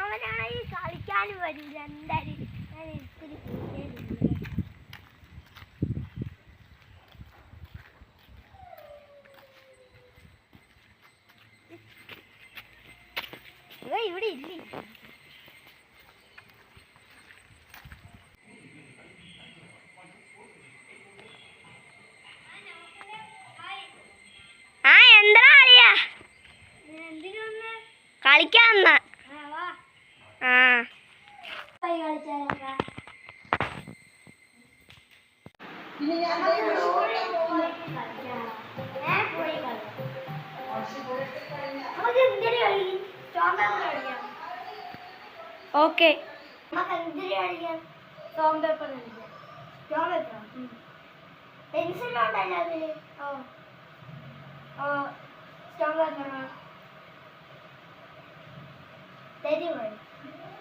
അവനായി കളിക്കാനും വരില്ല. എന്തായാലും ഞാൻ ഇത്തിരി ഇവിടെ ഇല്ലേ. കളിക്കാൻ ഓക്കെ പെൻസിലുണ്ടല്ലോ അതില്.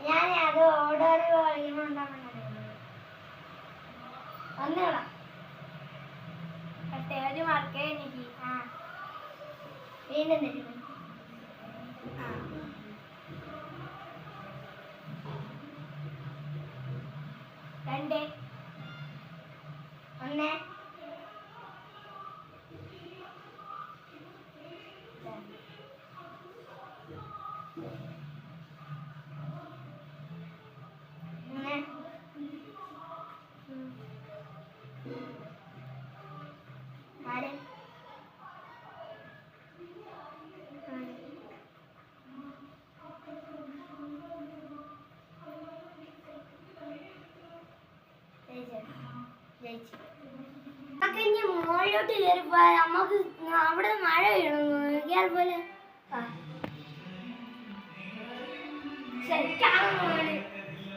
ഞാൻ അത് ഓർഡർ കളിക്കണമെന്നാണ് വന്നോളാം. ഒരു മാർക്കേ എനിക്ക് വീണ്ടും തരും. രണ്ട് ഒന്ന് ഇനി മുകളിലോട്ട് കയറിപ്പോ നമുക്ക് അവിടെ മഴ വീണു പോലെ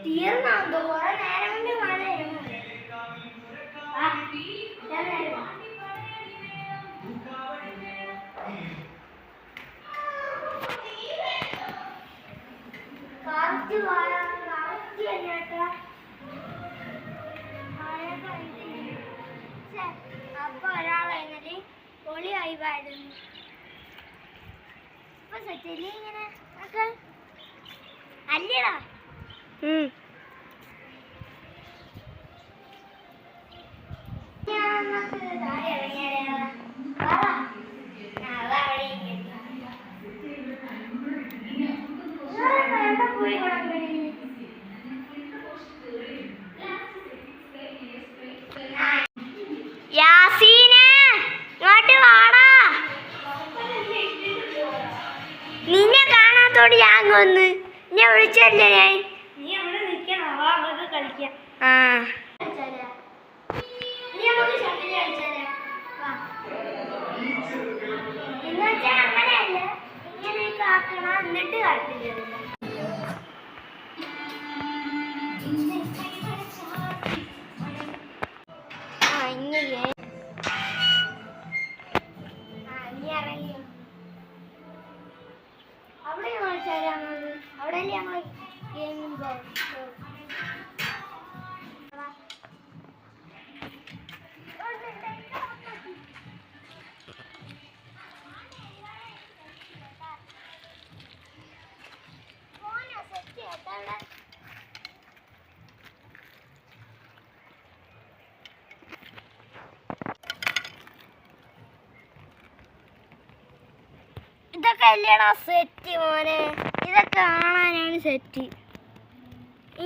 തീർന്നോ കുറെ നേരം കൊണ്ട് മഴ അപ്പൊ ഒരാളായിരുന്നല്ലേ പൊളിയായി പാടുന്നു. ഇപ്പൊ സെറ്റല്ലേ ഇങ്ങനെ അല്ലേടാ. നിന്നെ കാണാത്തോട് ഞാൻ വന്ന് ഞാൻ വിളിച്ചല്ലേ ഞാൻ. നീ അവിടെ നിൽക്കണം കളിക്കാം. അങ്ങനെയല്ല ഇങ്ങനെയൊക്കെ ആക്കണം എന്നിട്ട് കളിക്കില്ല. അവിടെ അവിടെ ഞങ്ങൾ ഗെയിമിംഗ് ഇതൊക്കെ അല്ലേടാ സെറ്റ് മോനെ. ഇതൊക്കെ കാണാനാണ് സെറ്റ്.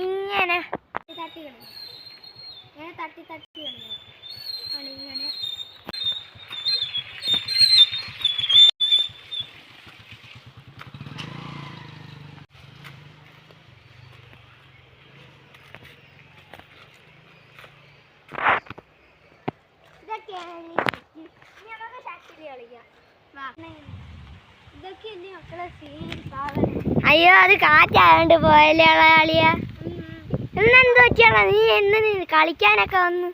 ഇങ്ങനെ തട്ടി കിടന്നു ഇങ്ങനെ തട്ടി കിടന്നു ഇങ്ങനെ ഇതൊക്കെയാണ് നമുക്ക് ഷട്ടിൽ കളിക്കാം. അയ്യോ അത് കാറ്റായോണ്ട് പോയല്ലേ കളിയ. ഇന്നെന്ത് പറ്റിയാണോ നീ എന്ന് കളിക്കാനൊക്കെ വന്നു?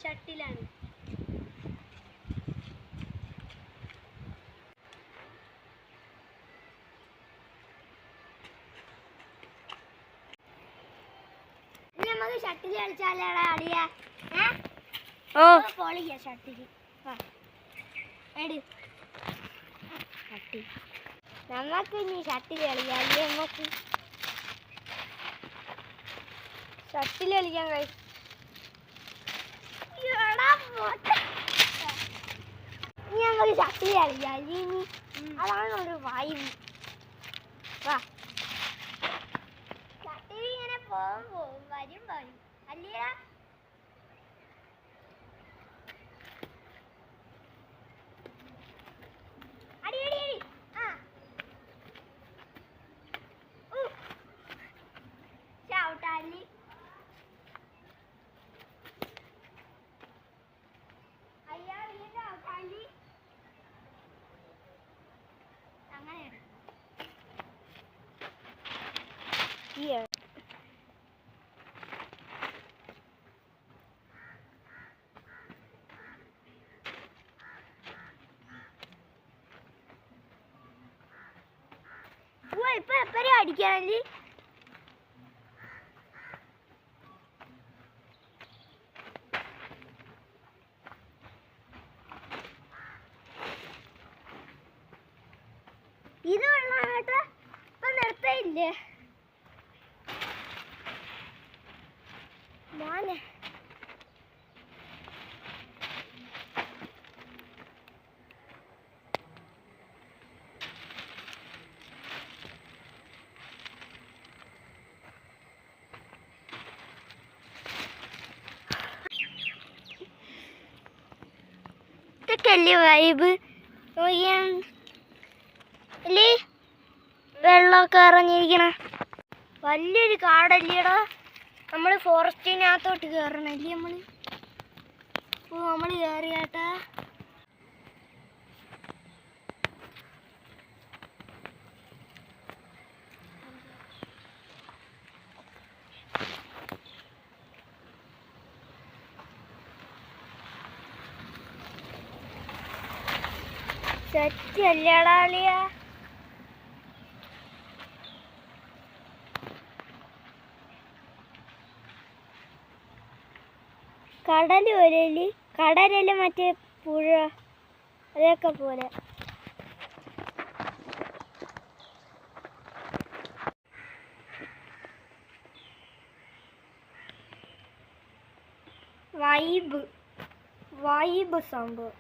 ഷട്ടിലാണ്. നമുക്ക് ഷട്ടിൽ കളിച്ചാലടാ അടിയാ. ഓ പൊളിയാ ഷട്ടിൽ. നമുക്ക് ഇനി ഷട്ടിൽ കളിക്കാം. നമുക്ക് ഷട്ടിൽ കളിക്കാൻ കഴിയും. ഇനി നമുക്ക് ഷട്ടിൽ കളിക്കാം. ഇനി അതാണ് ഒരു വൈബ്. വാ ഷട്ടിൽ ഇങ്ങനെ പോകും വരും അല്ലേ? Here. ഇപ്പൊ എപ്പോഴും അടിക്കാനല്ലേ? ഇത് വെള്ളമായിട്ട് ഇപ്പൊ നിർത്തയില്ലേ മോനെ? ഇതൊക്കെയല്ലേ വൈബ്? അല്ലേ വെള്ളമൊക്കെ ഇറങ്ങിയിരിക്കണ വലിയൊരു കാടല്ലേടാ. നമ്മൾ ഫോറസ്റ്റിനകത്തോട്ട് കയറണല്ലേ നമ്മൾ? ഓ നമ്മൾ കയറിയാട്ടാ. സെറ്റ് അല്ലേടാ അളിയ? കടല് പോലെയല്ലേ? കടലല്ലേ മറ്റേ പുഴ അതൊക്കെ പോലെ. വൈബ് സംഭവം.